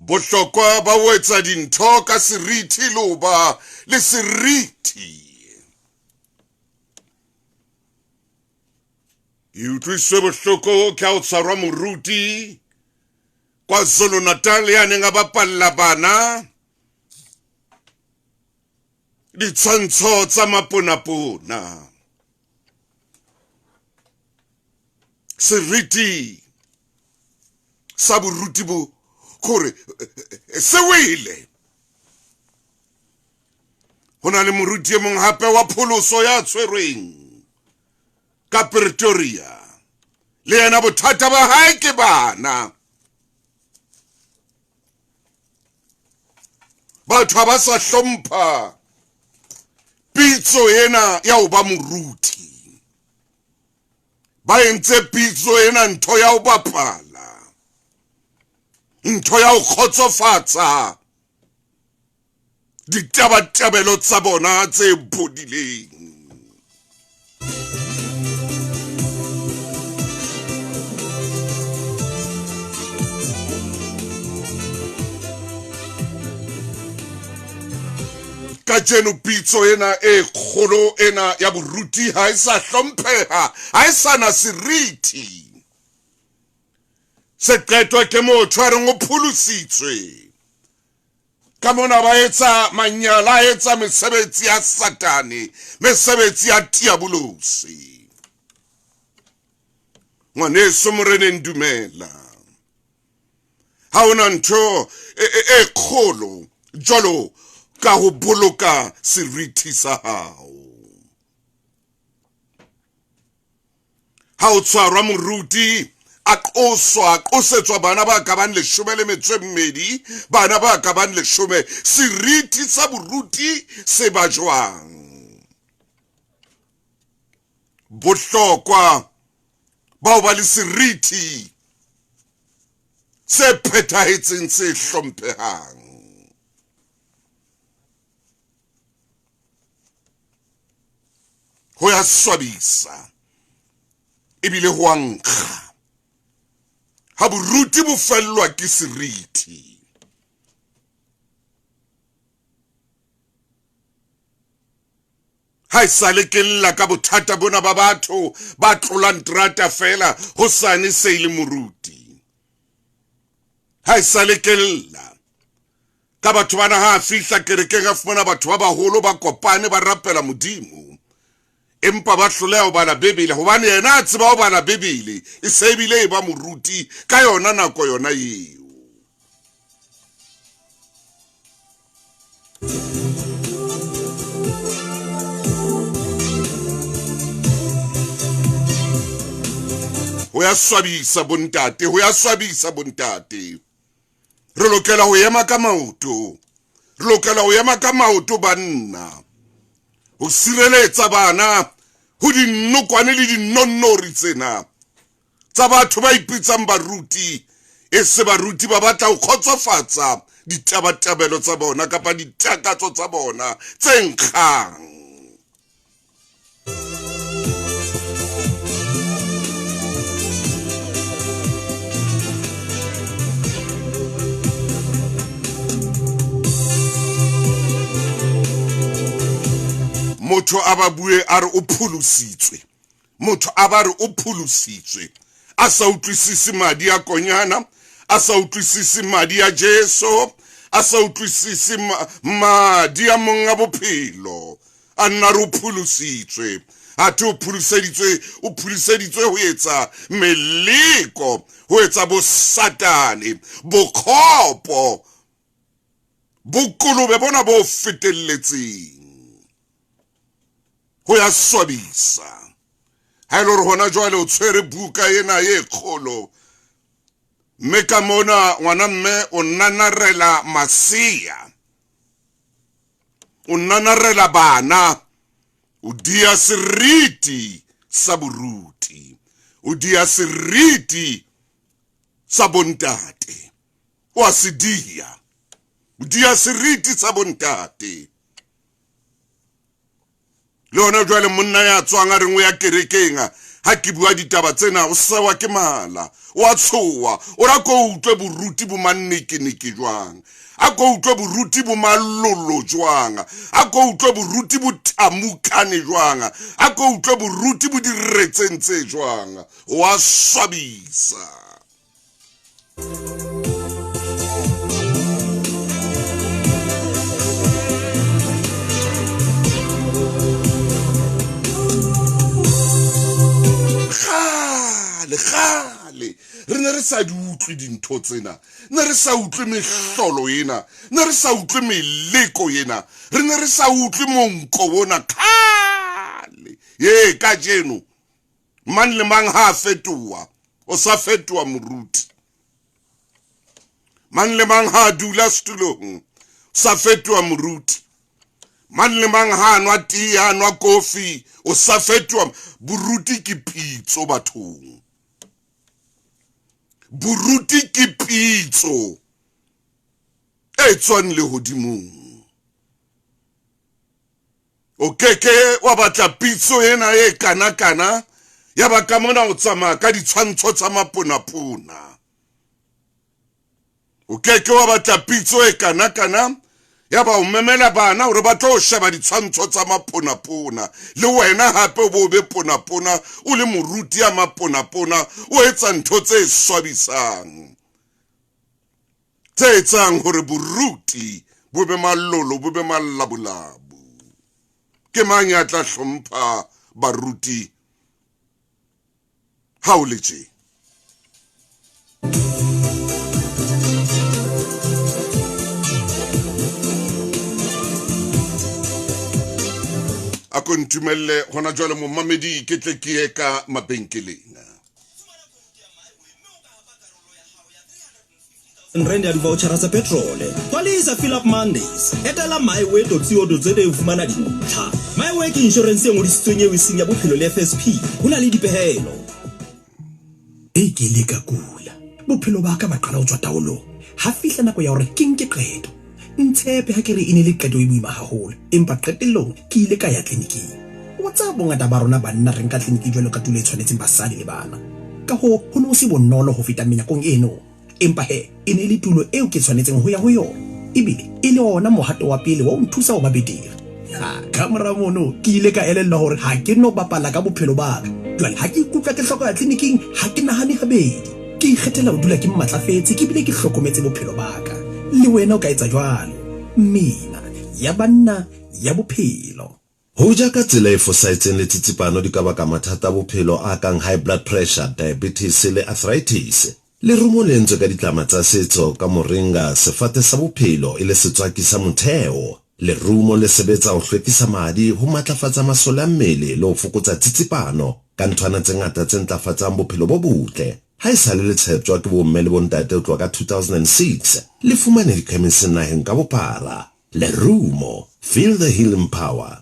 bohlokwa ba ho etsa dintho ka seriti le ho ba le seriti. E utlwiswe bohloko ke ha o tshwarwa moruti KwaZulu-Natal ya neng a bapalla bana ditshwantsho tsa maponapona. Seriti sa boruti bo kore se wele. Ho na le moruti e mong hape wa pholoso ya tshwerweng ka Pretoria. Le yena bothata ba hae ke bana. Batho ha ba sa hlompha pitso ena ya ho ba moruti. Ba entse pitso ena ntho ya ho bapala, ntho ya ho khotsofatsa ditabatabelo tsa bona tse bodileng. Ka jeno pitso ena e kgolo ena ya boruti ha e sa hlompheha, ha e sa na seriti. Se qetwa ke motho a reng o pholositswe. Ka mona ba etsa manyala, etsa mesebetsi ya satane, mesebetsi ya diabolosi. Ngwaneso moreneng dumela. Ha ona ntho e kgolo jolo ka ho boloka seriti sa hao. Ha o tshwarwa moruti a qosetswa bana ba ka bang 12, bana ba ka bang 10, seriti sa boruti se ba jwang. Bohlokwa ba ho ba le seriti se phethahetseng se hlomphehang. Ho ya swabisa ebile ho ankga ha boruti bo fellwa ke seriti. Ha e sa le ke lla ka bothata bona ba batho ba tlolang terata fela ho sane se ile moruti. Ha e sa le ke lla ka batho bana ha fihla kerekeng a fumana batho ba baholo ba kopane ba rapela Modimo. Empa ba hloleha ho bala Bebele hobane yena a tseba ho bala Bebele e se ebile e ba moruti ka yona nako yona eo. Ho ya swabisa bontate, ho ya swabisa bontate. Re lokela ho ema ka maoto. Re lokela ho ema ka maoto banna. Ho sireletsa bana ho dinokwane le dinonnori tsena tsa batho ba ipitsang baruti, e se baruti ba batla ho khotsofatsa ditabatabelo tsa bona kapa ditakatso tsa bona tse nkgang. Motho a ba bue a re o pholositswe. Motho a ba re o pholositswe. A sa utlwisisi madi a konyana, a sa utlwisisi madi a Jesu, a sa utlwisisi madi a monga bophelo. A nna re o pholositswe. A te o pholoseditswe ho etsa meleko, ho etsa bo satane, bo khopo, bokolobe bona bo fetelletseng. Ho ya swabisa. Ha ile re hona jwale o tshwere buka ena e kgolo. Mme ka mona ngwana mme o nanarela masia. O nanarela bana. O dia seriti sa boruti. O dia seriti sa bontate. O a se dia. O dia seriti sa bontate. Le hona jwale monna ya tswang a reng o ya kerekeng ha ke bua ditaba tsena o sewa ke mala wa tshowa o ra ko utlwe boruti bo manniki jwang a ko utlwe boruti bo malolo jwang a ko utlwe boruti bo thamukane jwang a ko utlwe boruti bo diretsentse jwang wa swabisa gale re ne re sa di utlwe dintho tsena ne re sa utlwe mehlolo ena ne re sa utlwe meleko ena re ne re sa utlwe monko bona khale ye ka jeno man le mang ha fetoa o sa fetoa moruti man le mang ha dula stulong sa fetoa moruti man le mang ha nwa tea nwa kofi o sa fetoa boruti ke pitso bathong buruti ke pitso e tswang le hodimong o keke wa batla pitso ena e kana ya ba ka mona o tsamaya ka ditshwantsho tsa mapona o keke wa batla pitso e kana ya ba o memela bana hore ba tlo sheba ditshwantsho tsa mapona le wena hape o bo be pona o le moruti ya mapona o etsa ntho tse swabisang tse etsang hore boruti bo be malolo bo be malabulabu ke mang ya tla hlompha baruti ha o le tje a kontumelle hona jwale mo mamedi ke tle ke eka mabenkeleng Nrende ya di-vouchera tsa petrol kwalisa fill up Mondays etela myway.co.za o fumana dintlha myway ke insurance e ngodisitsweng eo e seng ya bophelo le FSP ho na le dipehelo ke le ka kula bophelo ba ka ba qala ho tswa taolong ha fihla nako ya hore ke nke qeto ntshepe ha ke re ine le qeto e boima haholo empa qetellong ke ile ka ya tleliniking o tsa bongata ba rona banna re nka tleliniki jwalo ka tule tshwanetseng basadi le bana ka ho no se bonolo ho feta menyakong eno empa he ine le tulo eo ke tshwanetseng ho ya ho yona ebile ile ona mohato wa pele wa o nthusa ho ba betere kamera mono ke ile ka elella hore ha ke no bapala ka bophelo ba ka jwale ha ke ikutlwa ke hloka tleliniking ha ke nahane habedi ke ikgethela ho dula ke mmatlafetse ke bile ke hlokometse bophelo ba ka le wena o ka etsa jwalo mina ya banna ya bophelo ho ja ka tsela e fosahetseng le tsitsipano di ka baka mathata a bophelo a kang high blood pressure diabetes le arthritis le rumo lentswe ka ditlama tsa setso ka moringa sefate sa bophelo le setswaki sa motheo le rumo le sebetsa ho hlwekisa madi ho matlafatsa masole a mmele le ho fokotsa tsitsipano ka nthwana tse ngata tse ntlafatsang bophelo bo botle ha e sale le tshepjwa ke bomme le bontate ho tloha ka 2006 le fumane dikhemising naheng ka bophara le rumo feel the healing power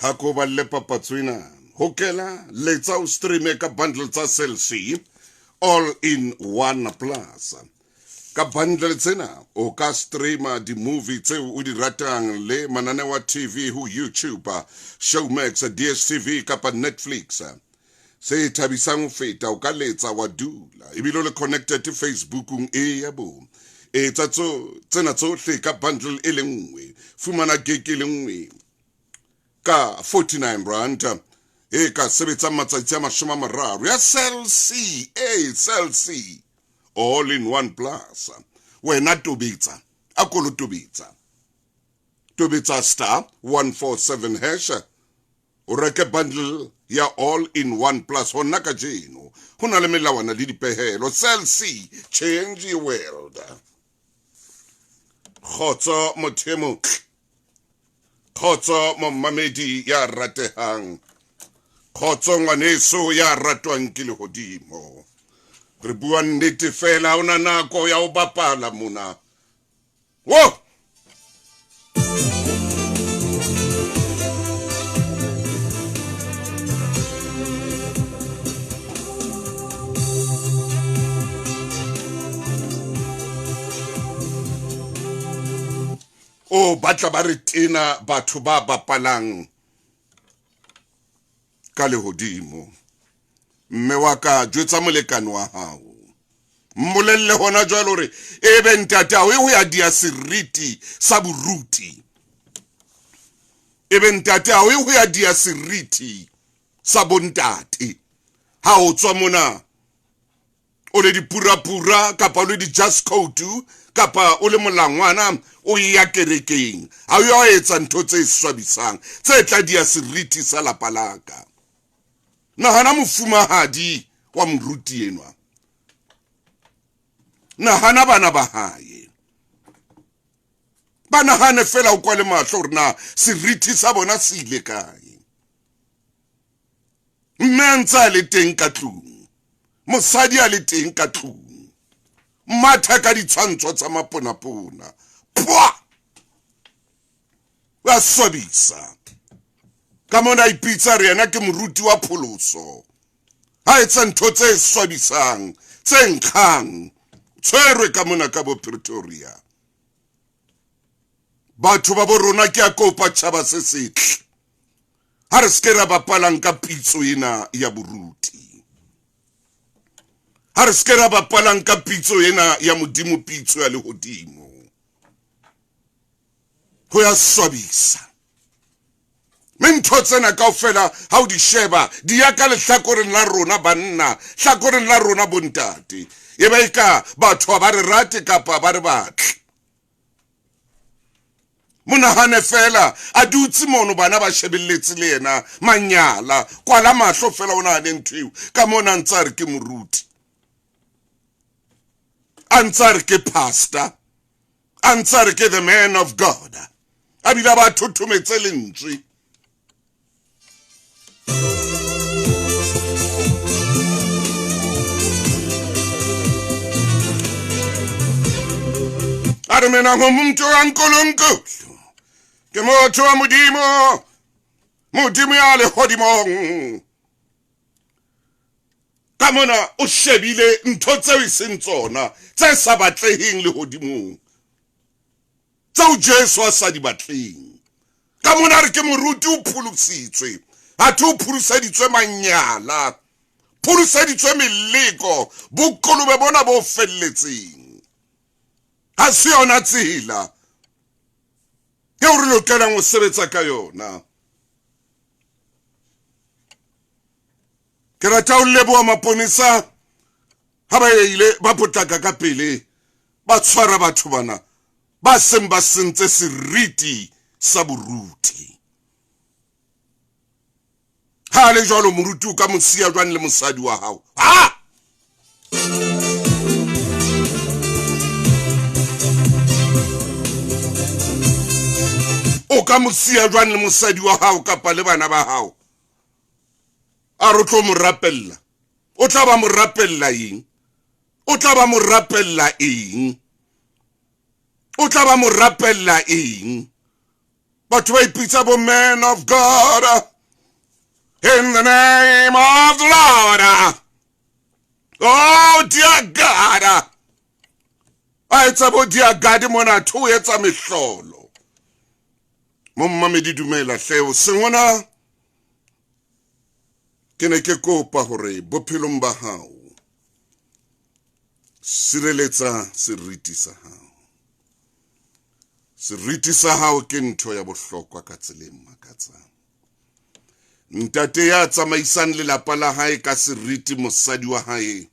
ha ko ba le papatswina hokela letsa o streame ka bundle tsa Cell C all in one plus ka bundle tsena o ka streama di movie tse o di ratang le mananeo wa TV ho YouTube Showmax DStv kapa Netflix se thabisang feta o ka letsa wa dula ebile le connected to Facebook e ya bo e tsena tsohle ka bundle e lengwe fumana gig e lengwe ka 49 rand e ka sebetsa matsatsi a 30 ya Cell C all in one plus wena tobetsa akolo tobetsa star 147 hash o reke bundle ya all in one plus hona ka jeno hona le melawana le dipehelo Cell C change your world khotso mothemo khotso mamedi ya ratehang khotso ngwaneso ya ratwang ke lehodimo re bua nnete fela ona nako ya o bapala mona wo o batla ba re tena batho ba bapalang ka lehodimo. Mme wa ka jwetsa molekane wa hao. Mmolelle hona jwalo hore ebe ntate hao ho ya dia seriti sa boruti. Ebe ntate hao ho ya dia seriti sa bontate. Ha o tswa mona o le dipura-pura kapa o le di-just code kapa o le molangwana o ya kerekeng. Ha o ya etsa ntho tse swabisang tse tla dia seriti sa lapa laka. Nahana mofumahadi wa moruti enwa. Nahana bana ba hae. Ba nahane fela o kwa le mahlo hore na seriti sa bona se ile kae. Mme a ntse a le teng ka tlung. Mosadi a le teng ka tlung. Matha ka ditshwantsho tsa mapona-pona. Pwa! Wa swabisa. Ka mona ipitsa re yena ke moruti wa pholoso. Ha etsa ntho tse swabisang, tse nkgang. Tshwerwe ka mona ka bo Pretoria. Batho ba bo rona ke a kopa tjhaba se setle. Ha re se ra bapalang ka pitso ena ya boruti. Ha re se ra bapalang ka pitso ena ya modimo, pitso ya lehodimo. Ho ya swabisa. Mentho tsena kaofela ha o di sheba di ya ka lehlakoreng la rona banna, hlakoreng la rona bontate. E ba eka batho ba re rate kapa ba re batle. Monahane fela a dutse mono bana ba shebelletse le yena manyala kwala mahlo fela o nahane ntho ka mona ntse re ke moruti, a ntse re ke pastor, a ntse re ke the man of God, a bila ba thuthumetse lentswe. Are mena ngomuntu wankulunkulu ke motho wa modimo, modimo ya lehodimong. Ka mona o shebile ntho tseo e seng tsona tse sa batleheng lehodimong, tseo Jesu a sa di batleng. Ka mona re ke moruti o pholositswe, a thu pholoseditswe manyala, pholoseditswe meleko, bokolobe bona bo felletseng. Ha se yona tsela ke o re lokelang ho sebetsa ka yona. Ke rata o leboha maponesa ha ba ile ba potlaka ka pele ba tshwara batho bana ba seng ba sentse seriti sa boruti. Ha le jwalo moruti o ka mosia jwang le mosadi wa hao? Ha! O ka mosia jwang le mosadi wa hao kapa le bana ba hao? A re tlo mo rapella. O tla ba mo rapella eng? O tla ba mo rapella eng? O tla ba mo rapella eng? Batho ba ipitsa bo man of God, in the name of the Lord. Oh dear God. A etsa bo dear God mona thu etsa mehlolo. Momma me di dumela hleo sengona ke ne ke kopa hore bophelong ba hao sireletsa seriti sa hao. Seriti sa hao ke ntho ya bohlokwa ka tseleng makatsang. Ntate ya tsamaisang lelapa la hae ka seriti, mosadi wa hae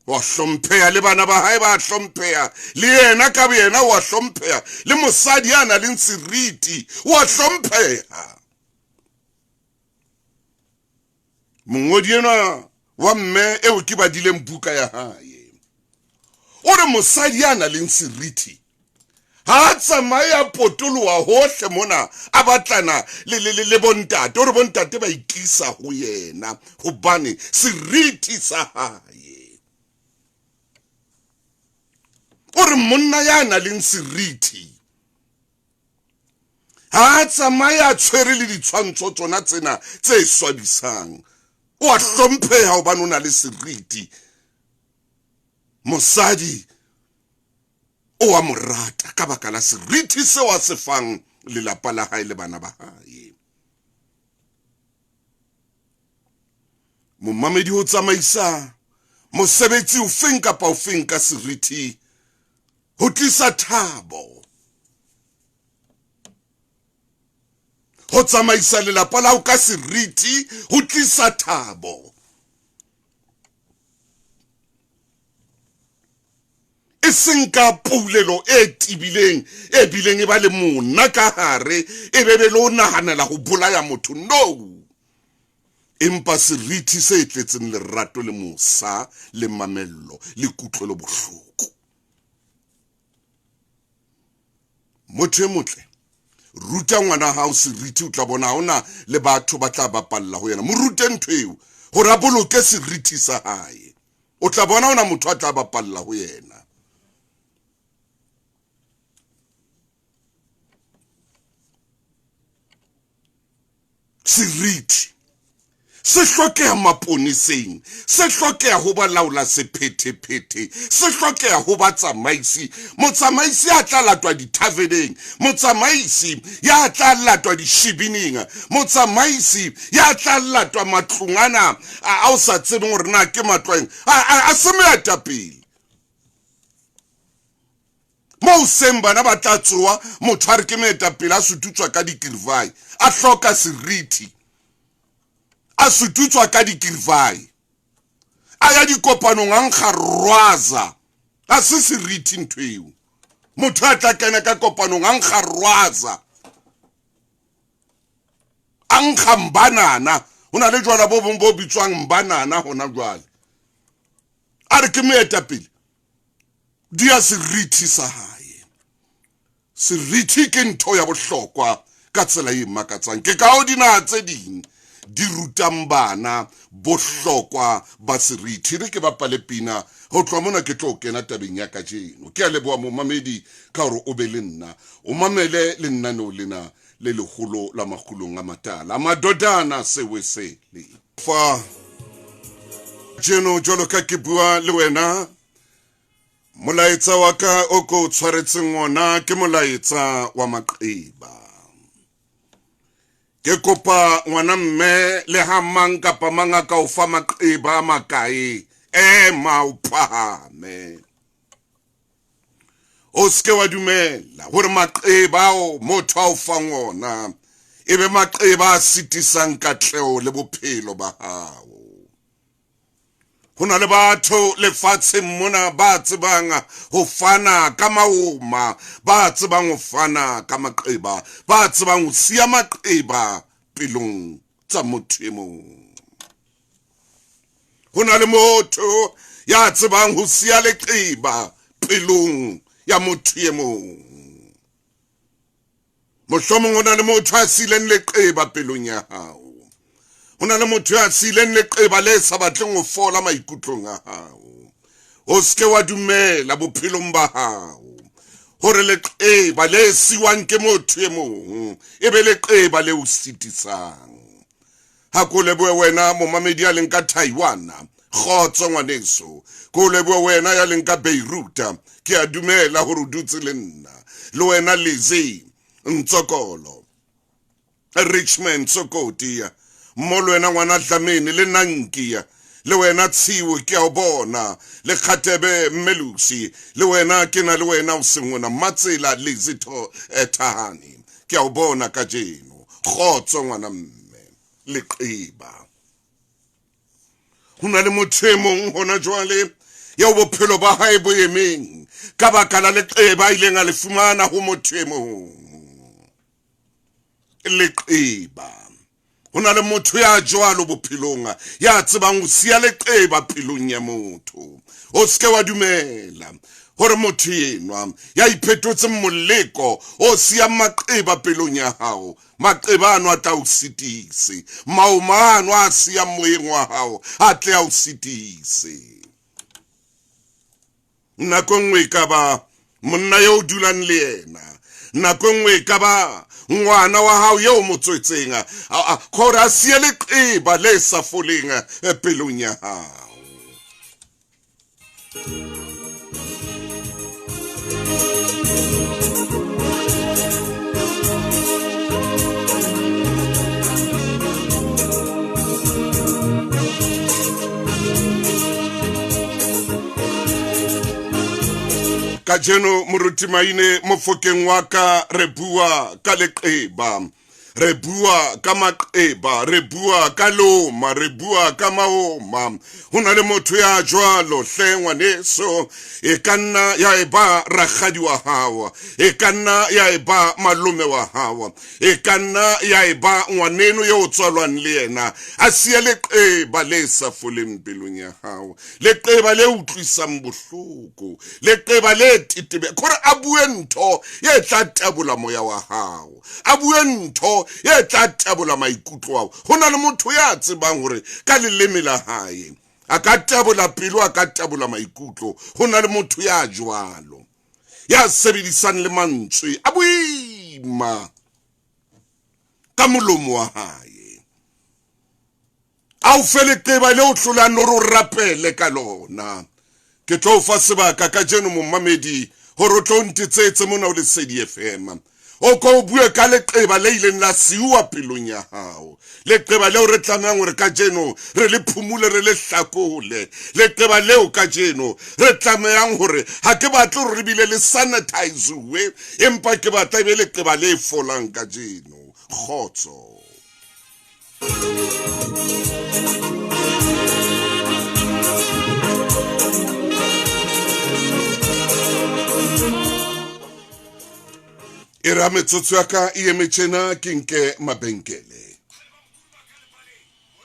wa hlompheha, le bana ba hae ba hlompheha, le yena ka yena wa hlompheha, le mosadi ana le seriti wa hlompheha. Mongodi ena wa mme eo ke badileng buka ya hae, o re mosadi ana le seriti ha tsamaya potoloha hohle mona a batlana le bontate, o re bontate ba ikisa ho yena hobane seriti sa hae. O re monna ya na le seriti ha tsamaya tshwere le ditshwantsho tsona tsena tse swabisang, o a hlompheha hobane o na le seriti. Mosadi o a morata ka baka la seriti seo a se fang lelapa la hae le bana ba hae. momamedi ho tsamaisa mosebetsi o feng kapa o feng ka seriti ho tlisa thabo, ho tsamaisa lelapa la ho ka seriti ho tlisa thabo. E seng ka poulelo e tibileng e bileng e ba le mona ka hare e bebe lo nahanela ho bolaya motho, no. Empa seriti se tletseng lerato le mosa le mamello le kutlwelo bohloko. Motho e motle, ruta ngwana hao seriti, o tla bona hona le batho ba tla bapalla ho yena. Mo rute ntho eo hore a boloke seriti sa hae, o tla bona hona motho a tla bapalla ho yena. Seriti se hlokeha maponeseng, se hlokeha ho ba laola sephetephete, se hlokeha ho ba tsamaisi. Motsamaisi ya tla latwa dithaveneng, motsamaisi ya tla latwa dishibining, motsamaisi ya tla latwa matlong ana a o sa tsebeng hore na ke matlong a se moetapele. Mo seng bana ba tla tsoa motho a re ke moetapele a sututswa ka dikirivai, a hloka seriti, a sututswa ka dikirivai, a ya dikopanong a nkga rwaza, a se seriti ntho eo. Motho a tla kena ka kopanong a nkga rwaza, a nkga mbanana, ho na le jwala bo bong bo bitswang mbanana hona jwale, a re ke moetapele, dia seriti sa hae. Seriti ke ntho ya bohlokwa ka tsela e makatsang. Ke ka o dinaha tse ding di rutang bana bohlokwa ba seriti. Re ke bapale pina ho tloha mona ke tlo kena tabeng ya kajeno. Ke a leboha momamedi ka hore o be le nna, o mamele le nna no lena le leholo la makgulong a matala madodana sewe se le fa jeno jolo ka ke bua le wena. Molaetsa wa ka o ko tshwaretseng ona ke molaetsa wa maqeba. Ke kopa ngwana mme le ha mang kapa manga ka o fa maqeba makae maupahame. O ske wa dumela hore maqeba o motho a o fa ngona ebe maqeba a sitisang katleo le bophelo ba hao. Hona le batho lefatsheng mona ba tsebang ho fana ka maoma, ba tsebang ho fana ka maqeba, ba tsebang ho siya maqeba pelong tsa motho e mong. Hona le motho ya tsebang ho siya leqeba pelong ya motho e mong. Mohlomong hona le motho a sileng leqeba pelong ya hao. Hona le motho ya sileng leqeba le sa batleng ho fola maikutlong a hao. O ske wa dumela bophelong ba hao hore leqeba le siwang ke motho e mong e be leqeba le o sitisang. Ha ko lebohe wena momamedi ya leng ka Taiwan, kgotso ngwaneso. Ko lebohe wena ya leng ka Beirut, ke a dumela hore o dutse le nna. Le wena Lizzy Ntsokolo, Richmond Sokotia, Molo wena ngwana Dlamini le Nankia, le wena Tsiwe ke a o bona, le Kgatebe Melusi, le wena ke na le wena o sengwana Matsela Lizitho Tahani, ke a o bona kajeno. Kgotso ngwana mme leqeba. Hona le motho e mong hona jwale ya bophelo ba hae bo emeng ka baka la leqeba ileng a le fumana ho motho e mong. Leqeba. Hona le motho ya jwalo bophelong ya tsebang ho siya leqeba pelong ya motho. O ske wa dumela hore motho enwa ya iphetotse moleko o siya maqeba pelong ya hao. Maqeba ano a tla o sitise, maoma ano a siya moyeng wa hao a tle a o sitise. Nako nngwe ka ba monna yo dulang le yena, nako nngwe ka ba ngwana wa hao yo motswetseng khore a siya leqeba le sa foleng pelong ya hao. Kajeno moruti maine mofokeng wa ka re bua ka leqeba. Re bua ka maqeba, re bua ka loma, re bua ka maoma. Hona le motho ya jwalo hle ngwaneso, e kanna ya eba rakgadi wa hawa, e kanna ya eba malume wa hawa, e kanna ya eba ngwaneno yo tswalwang le yena. A siya leqeba le sa foleng pelong ya hawa, leqeba le utlwisang bohloko, leqeba le titebe kore a bue ntho ye tla tabola moya wa hawa, a bue ntho ye tla tabola maikutlo wa. Hona le motho ya tsebang hore ka leleme la hae a ka tabola pelo, a ka tabola maikutlo. Hona le motho ya jwalo ya sebedisang le mantswe a boima ka molomo wa hae. A o fe leqeba le o hlolang hore o rapele ka lona. Ke tlo fa sebaka ka jeno mommamedi hore o tlo ntetsetse mona o Lesedi FM. O ko bue ka leqeba le ileng la siwa pelong ya hao, leqeba leo re tlamehang hore ka jeno re le phumule, re le hlakole, leqeba leo ka jeno re tlamehang hore ha ke batle hore re bile le sanitize empa ke batla be leqeba le folang ka jeno. Khotso. Era metsotso ya ka e emetjena ke nke mabenkele.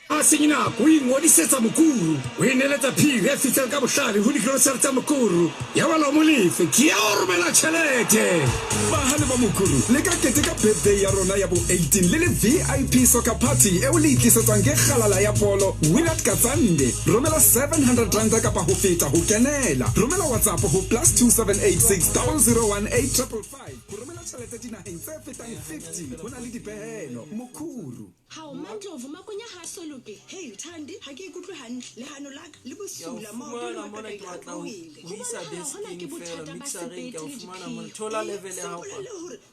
Asingina go ingodisetsa mokuru o ineletsa phiri e fitsang ka bohlale ho digrosare tsa mokuru ya wala molefe ke ya o romela tjhelete. Bahale ba mokuru le ka keteka birthday ya rona ya bo 18 le VIP soccer party e o le itlisetswang ke kgalala ya polo Willard Katsande. Romela 700 rand ka pa ho feta ho kenela. Romela WhatsApp ho +2786 001855. Romela tjhelete dinaheng tse fetang 50 ho na le dipehelo. Mokuru ha o mandlovu makonya ha soloke. Hey Thandi ha ke ikutlwe hantle le hano laka le bosula mo Fumana mona ke batla ho isa desking fela mixering ka fumana mona thola level ya hao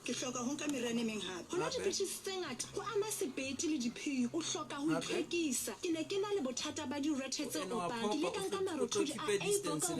ke hloka ho nka merene meng hape hona dipetsi tse ngata go ama sebete le diphio o hloka ho iphekisa ke ne ke na le bothata ba diurethe tse opang ke le ka nka marothodi a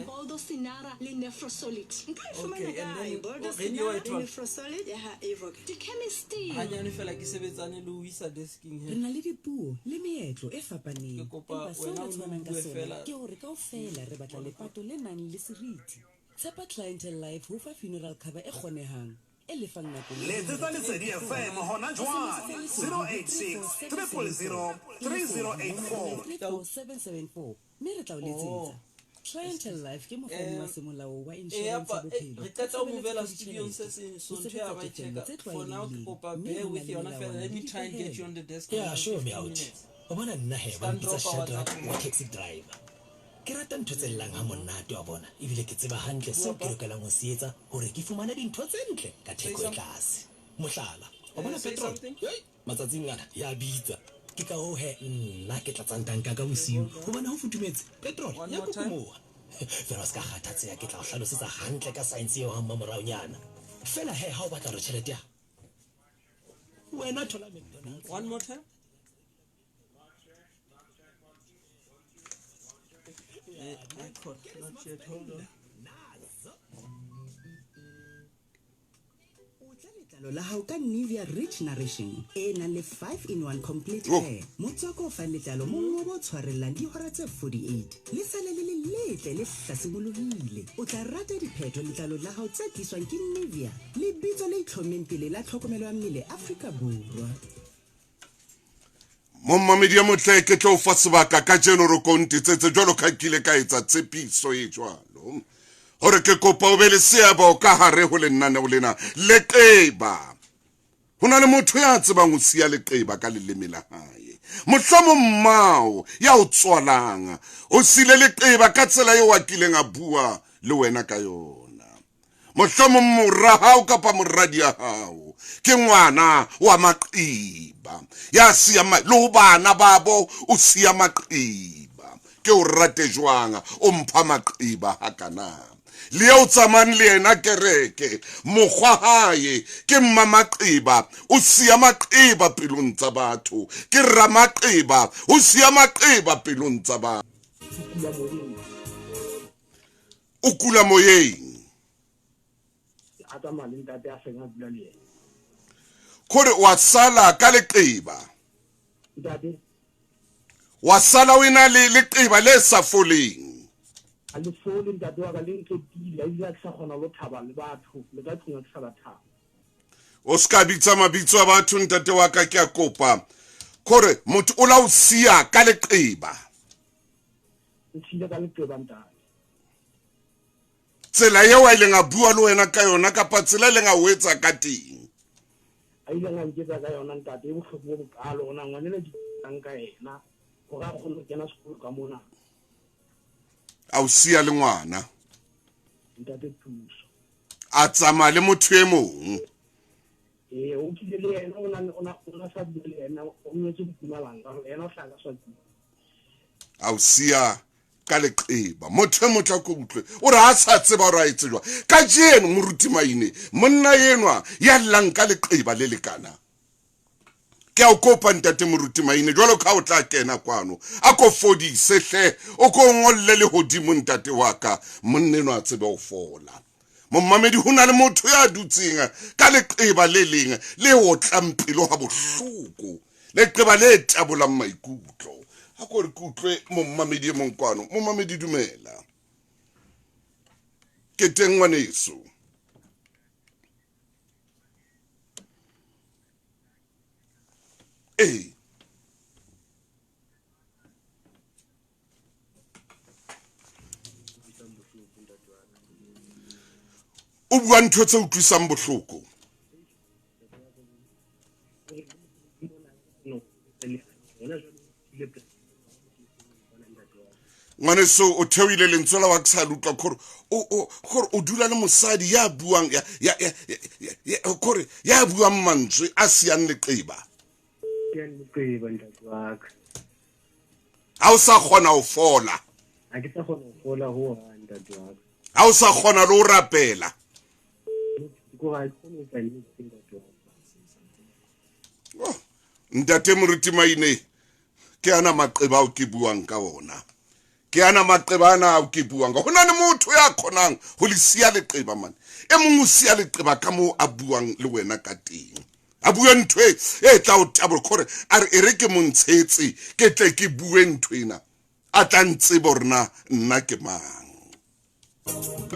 boldo sinara le nefrosolid nka e fumana kae boldo sinara le nefrosolid ya ha evoke di chemistry ha nyane fela ke sebetsane le ho isa desking he re na le dipuo le meetlo e fapaneng ke kopa wena o bue fela ke hore kaofela re batla lepato le nang le seriti. Tshepa clientele life ho fa funeral cover e kgonehang e lefang nako letsetsa Lesedi FM hona jwale 086 000 3084 774 mme re tla o letsetsa. Clientele life ke mokgwa wa semolao wa insurance ya bophelo. re qeta ho movela studio se so ntho ya ba check for now ke kopa bear with yona fela. Let me try and get you on the desk. Yeah, sure me out. O bona nna he ba ntsa Shadrack wa taxi driver. Ke rata ntho tse llang ha monate wa bona ebile ke tseba hantle seo ke lokelang ho se etsa hore ke fumane dintho tse ntle ka theko e tlase. Mohlala o bona petrol matsatsing ana ya bitsa ke ka ho he nna ke tla tsantang ka bosiu ho bona ho futumetse petrol ya kukumoha fela ska kgathatse ya ke tla o hlalosetsa hantle ka science eo ha mmamoraunyana fela he ha o batla re tšhelete ya wena thola McDonald's. One more time. Not yet, hold on. Letlalo la hao ka Nivea Rich Nourishing e nang le 5-in-1 complete hair. Motswako o fa letlalo mo ngobo tshwarellang dihora tse 48 le sale le letle le hlasimologile. O tla rata diphetho letlalo la hao tse tliswang ke Nivea le bitso le itlhomeng pele la tlhokomelo ya mmele Afrika Borwa. Mommamedi ya motle ke tlo fa sebaka ka jeno ro kontitsetse jwalo ka kile ka etsa tsepiso e jwalo hore ke kopa o be le seabo ka hare ho lenane o lena leqeba. Hona le motho ya tsebang ho siya leqeba ka leleme la hae. Mohlomo mmao ya o tswalang o sile leqeba ka tsela eo wa kileng a bua le wena ka yona. Mohlomo morra hao kapa moradi ya hao ke ngwana wa maqeba ya siya lo bana babo o siya maqeba ke o rate jwang o mpha maqeba hakana leo tsamane le ena kereke mokgwa hae ke mmamaqeba o siya maqeba pelong tsa batho ke ramaqeba o siya maqeba pelong tsa batho o kula moyeng a tsamaya le ntate a feng a dula le ena kore wa sala ka leqeba ntate wa sala o ena le leqeba le sa foleng a le fole ntate wa ka le nketile a ile a ke sa kgona go thaba le batho le ka tlong a ke sa ba thaba o ska bitsa mabitso a batho ntate wa ka ke a kopa kore motho o la o sia ka leqeba ntshile ka leqeba ntate tsela yeo a ileng a bua le wena ka yona kapa tsela e leng a o etsa ka teng a ile nga nketsa ka yona ntate e bohloko bo bokalo gona ngwanela ditang ka ena gore a kgone go kena sekolo ka mona a o sia le ngwana ntate Thuso a tsamaya le motho e mong o kile le ena ona sa bua le ena o nyetse botumalanga ena o hlaka swatsi a o sia ka leqeba motho e motla ko utlwe o re a sa tseba gore a etse jwa ka jeno moruti maine monna yenwa ya llang ka leqeba le lekana ke a o kopa ntate moruti maine jwalo ka o tla kena kwano a ko fodise hle o ko ngolle le hodimo ntate wa ka monna enwa a tsebe o fola mommamedi ho na le motho ya dutseng ka leqeba le leng le o tlampelo ha bohloko leqeba le tabolang maikutlo a ko re kutlwe mommamedi e monkwano mommamedi dumela ke teng ngwaneso o bua ntho tse utlwisang bohloko ngwaneso o theoile lentswe la wa ke sa lutlwa kore o dula le mosadi ya buang kore ya buang mantswe a siang leqeba ntate wa ka ha o sa kgona ho fola a ke sa kgona go fola ho ntate wa ka ha o sa kgona le ho rapela ntate moruti maine ke ana maqeba ao ke buang ka ona ke ana maqeba ana ao ke buang ka hona le motho ya khonang ho le sia leqeba man e mong o sia leqeba ka mo a buang le wena ka teng a bua ntho e tla o tabo kore a re ere ke montshetse ke tle ke bue ntho ena a tla ntse borna nna ke mang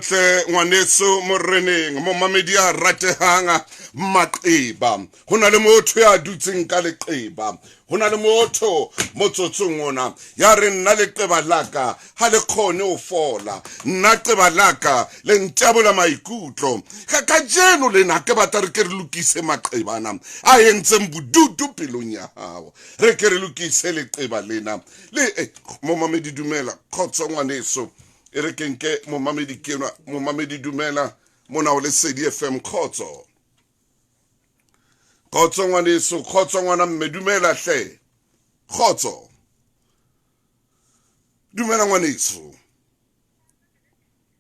tle ngwaneso moreneng momamedi a ratehanga maqeba hona le motho ya dutseng ka leqeba hona le motho motsotsong ona ya re nna leqeba laka ha le khone o fola nna qeba laka le ntabola maikutlo ka jeno le na ke batla re ke re lokise maqebana a yentseng bodutu pelong ya hao re ke re lokise leqeba lena le momamedi dumela khotso ngwaneso e re kenke momamedi kenwa momamedi dumela mona o lesedi FM khotso khotso ngwaneso khotso ngwana mme dumela hle khotso dumela ngwaneso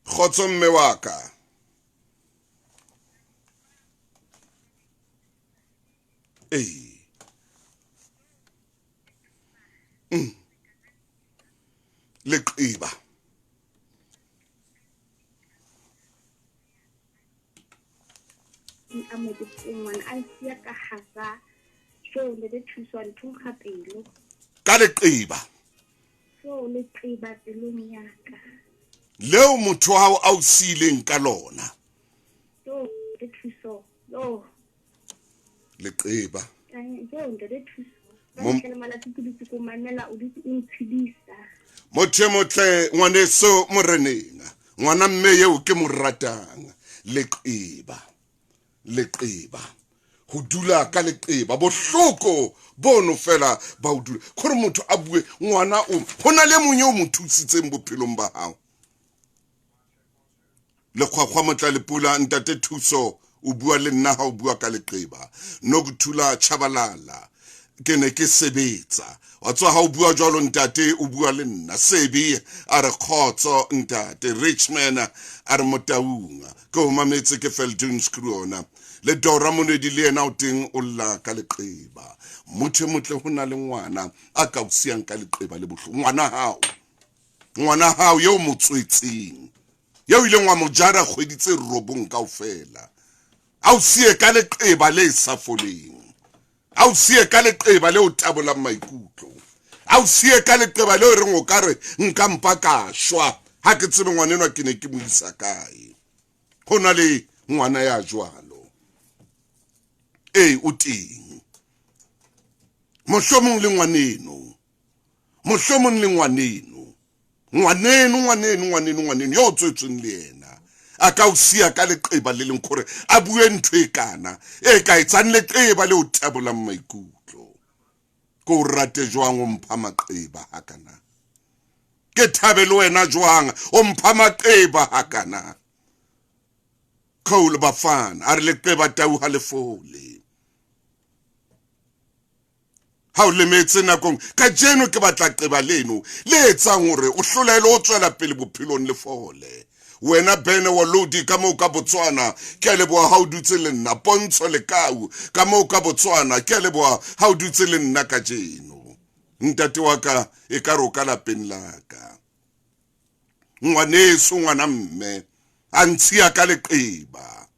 khotso mme wa ka leqeba a mo ditsengwana a sia ka hasa so le de thuso le thunga pelo ka leqeba so le qeba pelong ya ka leo motho wa hao a o sileng ka lona so de thuso lo leqeba so de thuso ke le mala tsikuditse ko manela o di intshidisa motho motle ngwaneso moreneng ngwana mme yeo ke mo ratang leqeba ho dula ka leqeba bohloko bono fela ba o dula khore motho a bue ngwana o hona le monyo mo thusitseng bophelong ba hao le khwakhwa motla le pula ntate Thuso o bua le nna ha o bua ka leqeba no go thula chabalala ke ne ke sebetsa wa tswa ha o bua jwalo ntate o bua le nna sebi a re khotso ntate Richman a re motaung ke o mametse ke Feldun Scriptural le dora monedi le ena o teng o lla ka leqeba motho motle ho na le ngwana a ka o siang ka leqeba le bohlo ngwana hao yo motswetseng yo ile ngwa mojara kgweditse robong kaofela Ausi ka leqeba le sa foleng. Ausi ka leqeba le o tabolang maikutlo. Ausi ka leqeba le o reng o ka re nka mpa ka shwa ha ke tsebe ngwanenwa ke ne ke mo isa kae. Ho na le ngwana ya jwalo. O teng. Mohlomong le ngwaneno. Mohlomong le ngwaneno. Ngwaneno yo tswetsweng le yena. A ka o sia ka leqeba le leng gore a bue ntho e kana e ka etsang leqeba le o tabolang maikutlo. Ko rate jwang o mpha maqeba hakana. Ke thabe le wena jwang o mpha maqeba hakana. Khole bafana a re leqeba tau ha lefole. Ha o lemetse nakong ka jeno ke batla qeba leno le etsang hore o hlolele o tswela pele bophelong le fole. Wena bene wa lodi ka mo ka Botswana ke a leboa ha o dutse le nna Pontsho le Kau ka mo ka Botswana ke a leboa ha o dutse le nna ka jeno. Ntate wa ka e ka roka lapeng la ka. Ngwaneso ngwana mme a ntshia ka leqeba.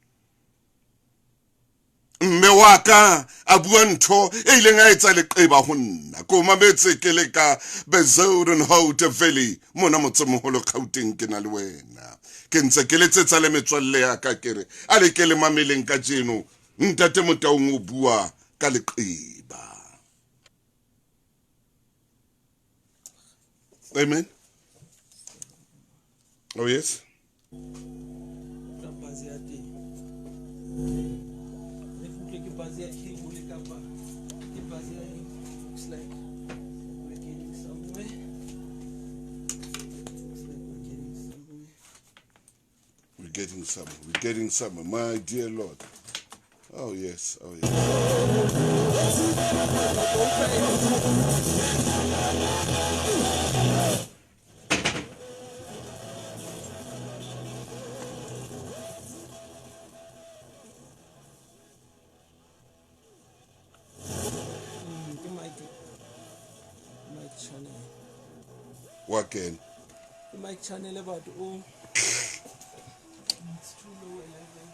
Mme wa ka a bua ntho e ileng a etsa leqeba ho nna. Ko mametse ke le ka Bezouden Hout Valley mona motsemoholo Gauteng ke na le wena. Ke ntse ke letsetsa le metswalle ya ka kere a le ke le mameleng ka jeno ntate motaung o bua ka leqeba. Amen. Oh yes. We're getting somewhere, my dear Lord. Oh yes, oh yes. What can? The mic channel about it's too low level.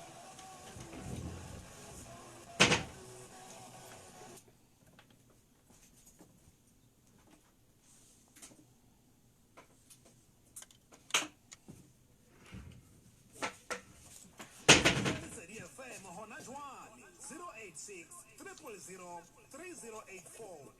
Lesedi FM hona jwale 086 000 3084.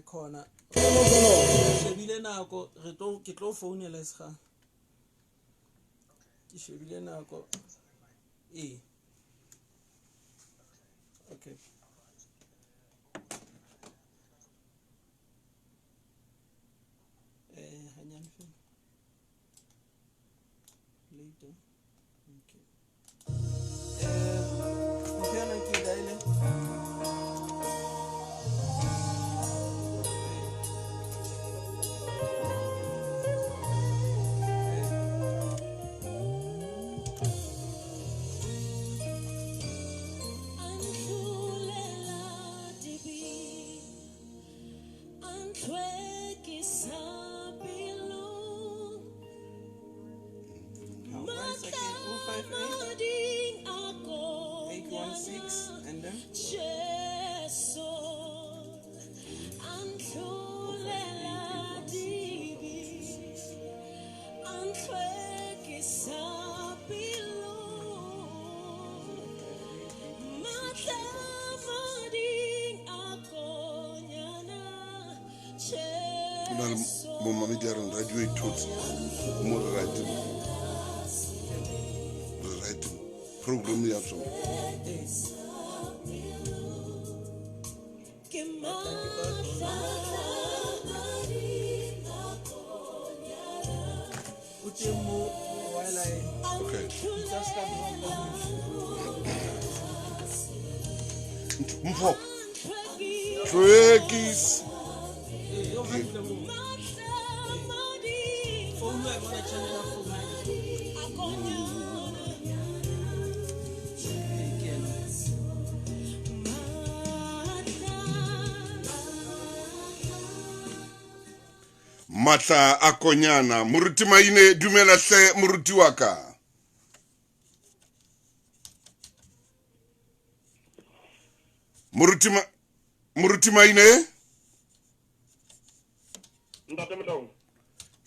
Corner. Shebile nako re tlo ke tlo founela isga. Ke shebile nako. Okay. Hanyane fe. Later. Okay. Mphana ke daile. Mama diarang radio e thotse mo radio program ya so okay Motho Trekkies Matla a konyana moruti maine dumela hle moruti wa ka. Moruti maine Ntate Motho.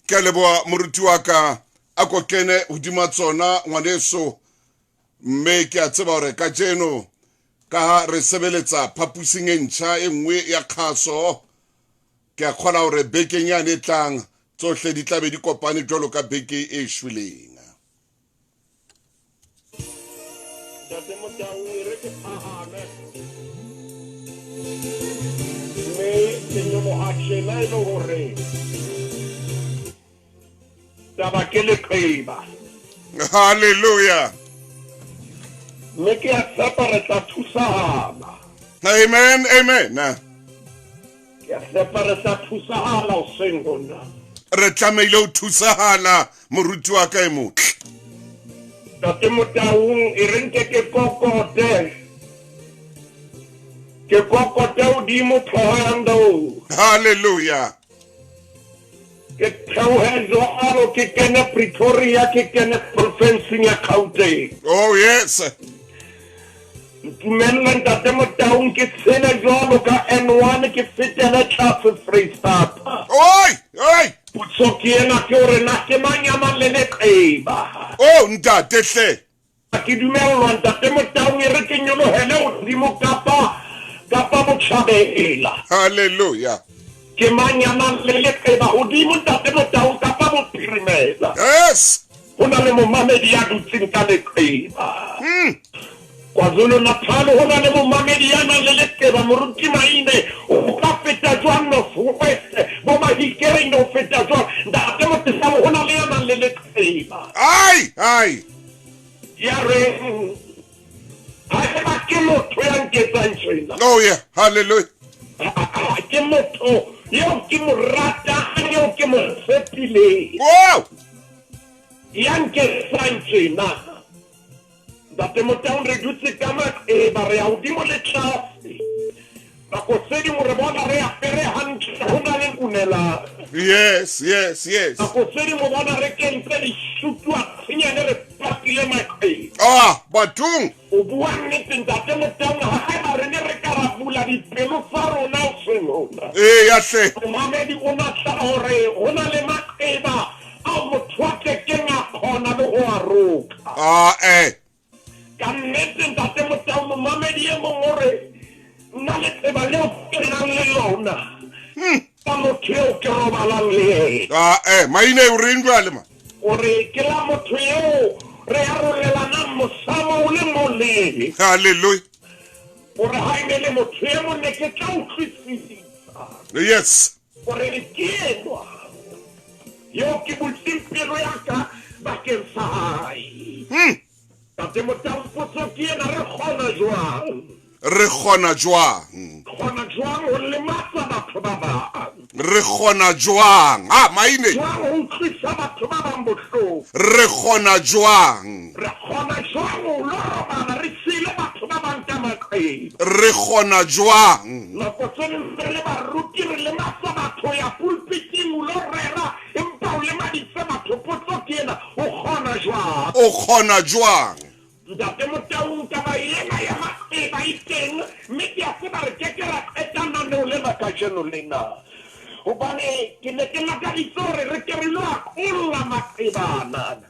ke leboa moruti wa ka a ko kene hodima tsona ngwaneso mme ke a tseba hore ka jeno ka re sebeletsa phapusing e ntjha e nngwe ya kgaso ke a kgola hore bekeng yane tlang tsohle di tlabe di kopane jwalo ka beke e shweleng. Ntate Motho re ke phahame. Me señor Achela e hore. Taba ke le khaiba. Hallelujah. Me ke a tsapa re tla thusana. Amen, amen. Ke a tsapa re tla thusana o sengona. Re tlameile ho thusahala moruti wa ka e motle. Ntate Motho e renke ke kokote. Ke kokote hodimo tlhohando. Hallelujah. Ke theohedzo alo ke kene Pretoria ke kene province ya Gauteng. Oh yes. Tumella Ntate Motho ke tsena jwalo ka N1 ke fetela tlase Freestata. Oi. Putso ke ena ke hore na ke manyama le leqeba. Oh ntate hle. Ke dumellwa Ntate Motho e re ke nyolohele hodimo kapa botjhabela. Hallelujah. Ke manyama le leqeba hodimo Ntate Motho kapa bophirimela. Yes. Hona le momamedi ya dutseng ka leqeba. KwaZulu Natal hona le momamedi ya nang le leqeba moruti maine o ka feta jwang no fuwese bo mahikering no feta jwang Ntate Motho hona le ya nang le leqeba. Ai. Ya re ai ba ke motho ya nketsang tjena. Oh yeah. Hallelujah. Ke motho yo ke morata yo ke mo fetile. Wow. Ya nketsang tjena. Ntate Motho re dutse ka maeba re a hodimo le tlase. Nako tse dingwe re bona re apere hantle ho na le nkunela. Yes. Nako tse dingwe bona re kentse leshutu a tshenyane re patile maqeba. Batung. O bua nnete Ntate Motho ha re ne re ka ra bula dipelo tsa rona o senona. Ya hle. Momamedi o natla hore ho na le maqeba a motho wa kekeng a kgona le ho a roka. Ka nnete Ntate Motho momamedi e mong hore nna leqeba leo ke nang le lona ka motho eo ke robalang le ena. Maine o reng jwale ma? Hore ke la motho eo re arolelanang mosamo o le molele. Hallelujah. Hore ha e ne le motho e mong ne ke tla utlwisisa. Yes. Hore ke enwa yo ke butseng pelo ya ka bakeng sa hae. Ntate Motho potso ke ena re kgona jwang? Re kgona jwang? Kgona jwang ho lematsa batho ba bang? Re kgona jwang? Maine. Jwang ho utlwisa batho ba bang bohloko? Re kgona jwang? Re kgona jwang ho lo robala re sile batho ba bang ka maqeba? Re kgona jwang? Nako tse ding re le baruti re lematsa batho ya pulpiting o lo rera empa o lemaditse batho potso ke ena o kgona jwang? O kgona jwang? Ntate Motho taba ena ya maqeba e teng mme ke a tseba re ke ra qetana le o lema ka jeno lena. Hobane ke ne ke lakaditse hore re ke re lo akolla maqebana.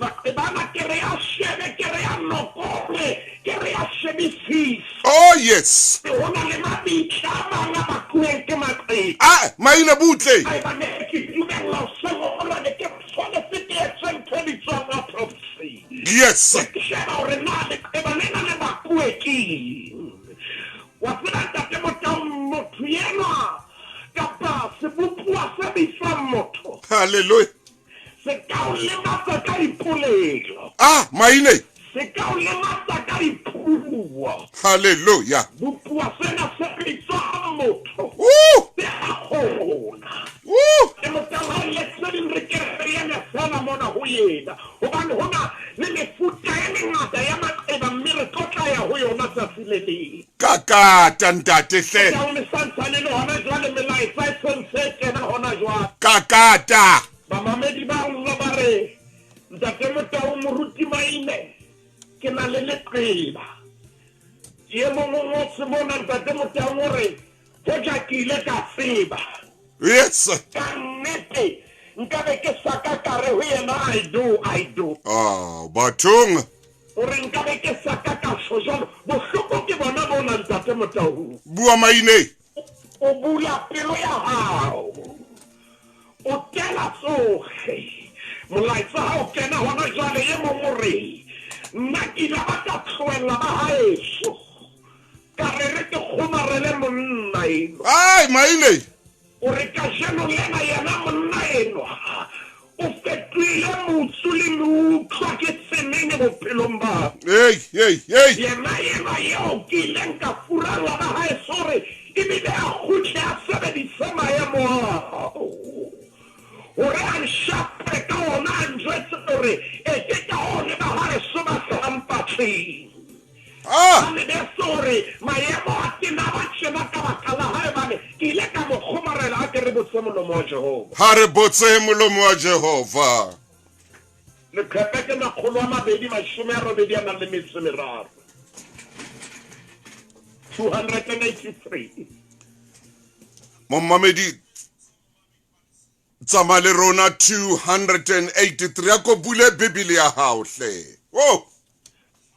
Maqebana ke re a shebe ke re a nokole ke re a shebisisa. Oh yes. Ho na le mabitla a mang a bakuweng ke maqeba. Maine butle. Ba ne ke dumella sego hore ne ke tshwanetse ke etse ntho e bitswang autopsy. Yes. Sheba hore na leqeba lena le bakuwe keng. Wa tseba Ntate motho enwa kapa sebupuwa se bitswang motho. Hallelujah. Se ka o lematsa ka dipolelo. Maine. Se ka o lematsa ka dipuo. Hallelujah. Bupuwa sena se bitswang motho. Se a kgona. E motho ha lesedi re ke re ena fela mona ho yena hobane hona le mefuta e mengata ya maqeba mme re tlotla ya ho yona tsatsi le leng kakata ntate hle ya o mesantsane le hona jwale melaetsa e sentse kena hona jwale kakata bamamedi ba rona ba re ntate Motaung moruti maine ke na le leqeba ye mongwe se bona ntate Motaung hore ho ja ke ile ka tseba yes ka nnete nkabe ke saka kare ho yena I do bathong ore nkabe ke saka ka shojalo bohloko ke bona bona ntate Motaung bua maine o bula pelo ya hao o tela tsohle molaetsa ha o kena hona jwale ye mongore nna ke la ba ka tloela ba haeso ka re ke kgomarele monna eno ai maine o re ka jeno lena yena monna eno o fetoile motsu le meutlwa ke tsenene bophelong ba yena yeo ke ileng ka furalla ba haeso re ebile a kgutle a sebedise maemo ao hore a nshape ka ona a njwetse hore e ke ka one ba haeso ba sehampatleng ane de sore maemo a tena ba tjena ka baka la hae bane ke ile ka mo kgomarela a ke re botse molomo wa Jehova ha re botse molomo wa Jehova leqephe ke 283 283 Momamedi tsamale rona 283 ya ko bule bibili ya hao hle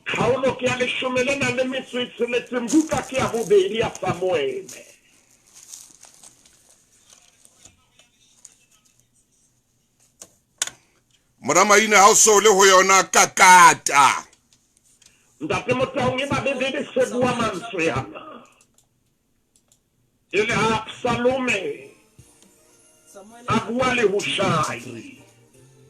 khaolo ke ya 16 buka ke ya bobedi ya Samuele mara maina ha o so le ho yona kakata ntate Motaung e babedi se bua mantswe yana ile Absalome abua le Hushai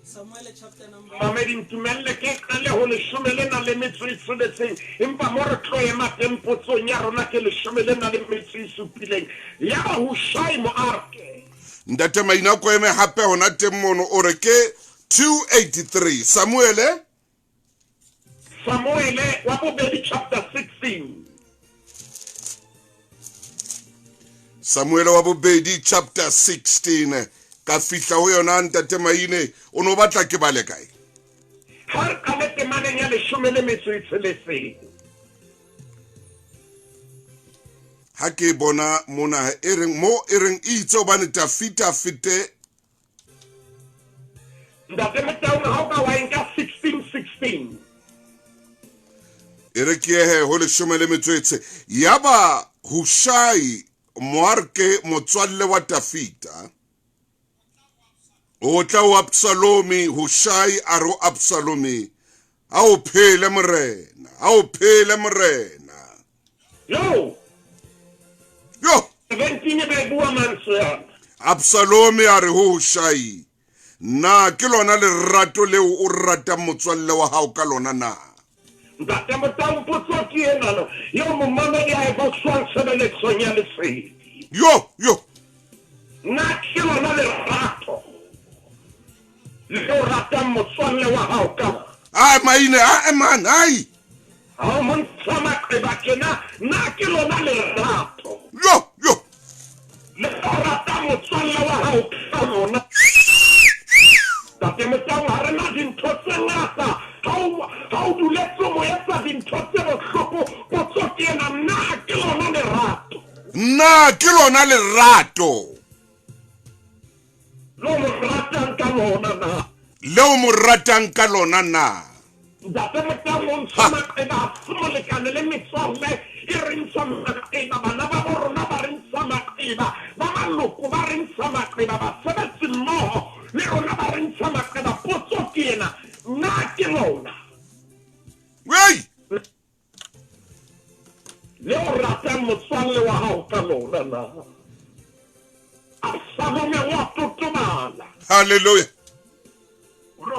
Samuel chapter number Mamedi ntumelle ke kale ho 16 empa mo re tloema tempotsong ya rona ke 17 ya Hushai mo arke ndate maina ko eme hape hona temono o re ke 283 Samuele wa bobedi chapter 16 Samuele wa bobedi chapter 16 ka fihla ho yona ntate maine o no batla ke bale kae har ka le temane ya 16 ha ke bona mona ereng itse obane tafita fite ndate Motaung ha o ka wa nka 16 ere ke he ho 16 yaba Hushai moarke motswalle wa Tafita o tla wa Absalomi Hushai aro Absalomi a o phele morena yo 17 be bua mantswe Absalomi a re ho Hushai na ke lona lerato leo o rata motswalle wa hao ka lona na ndate Motaung potso ke ena yo momamedi a go swang sebeletsong ya lesedi yo na ke lona lerato leo rata motswalle wa hao ka maine man ai ha mo ntsama qeba kena na ke lona lerato yo leo rata motswalle wa hao ka lona ndate Motaung ha re na dintho tse ngata ha o duletso mo ya tsa dintho tse bohloko potso ke ena na ke lona lerato leo mo ratang ka lona na ndate Motaung o ntsama qeba molekane le metswalle e re ntsha maqeba bana ba borona ba re ntsha maqeba ba maloko ba re ntsha maqeba basebetsi mmoho le rona ba re ntsha maqeba potso ke ena na ke lona leo ratang motswalle wa hao ka lona na Absalome wa totomala hallelujah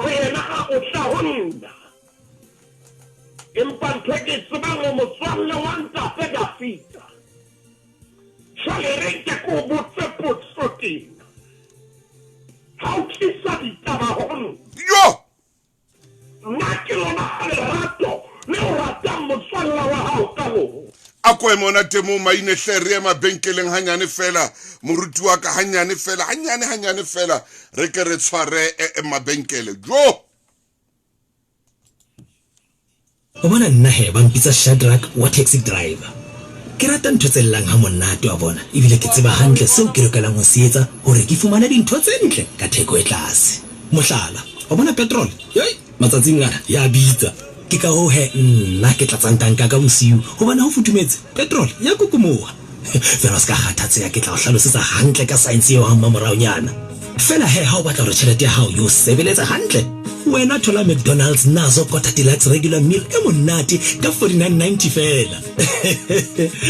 wena o tla honna empa ntho ke tsebang motswalle wa ntate Tafita jwale re ke ko botse potso tena ha o tlisa ditaba ho nna poemo na temo maine hleri ya mabenkeleng hanyane fela moruti wa ka hanyane fela re ke re tshware mabenkele jo o bona nna he ba mpitsa Shadrack wa taxi driver ke rata ntho tse llang ha monate wa bona ebile ke tseba hantle seo ke lokelang ho se etsa hore ke fumane dintho tse ntle ka theko e tlase mohlala o bona petrol matsatsing ana ya bitsa ke ka ho he nna ke tlatsang tanka ka bosiu ho bona ho futumetse petrol ya kukumoha fela ska kgathatse ya ke tla o hlalosetsa hantle ka science eo ha mmamoraunyana fela he ha o batla hore tjhelete ya hao yo sebeletsa hantle wena thola McDonald's nazo kota deluxe regular meal e monate ka 49.90 fela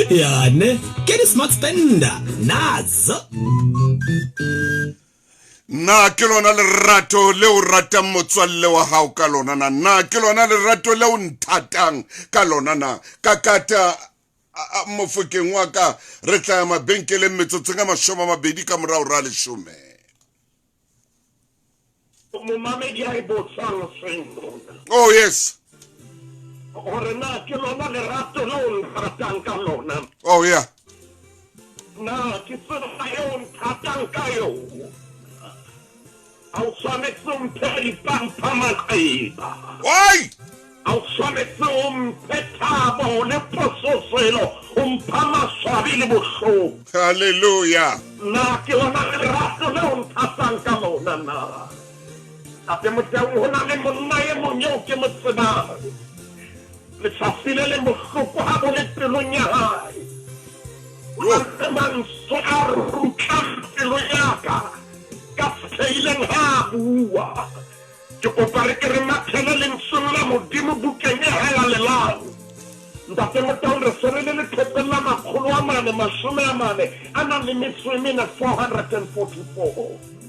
yane ke smart spender nazo na ke lona lerato leo ratang motswalle wa hao ka lona na ke lona lerato leo nthatang ka lona na ka kata mofokeng wa ka re tla mabenkele metsotso nga 20 ka morao ra 10 Momamedi a botsang sengo. Oh yes. Ore na ke lona lerato leo nthatang ka lona. Oh yeah. Na ke tsena yo nthatang ka yo. Au swanetse mperi pampamaqeba. Why? Au swanetse mpethabo le pososelo umpamaswabi le bohloko. Hallelujah. Na ke lona lerato leo nthatang ka lona na. Ate motaung hona le monna ye monyo ke motseba le tsafile le bohloko ha bo le pelong ya hae o man so a ruka pelo ya ka seileng ha bua ke kopare ke re mathele le nsolla modimo bukeng e hela lelang ntate motaung re serele le thepela makgolo a mane mashome a mane a nang le metso e mene 444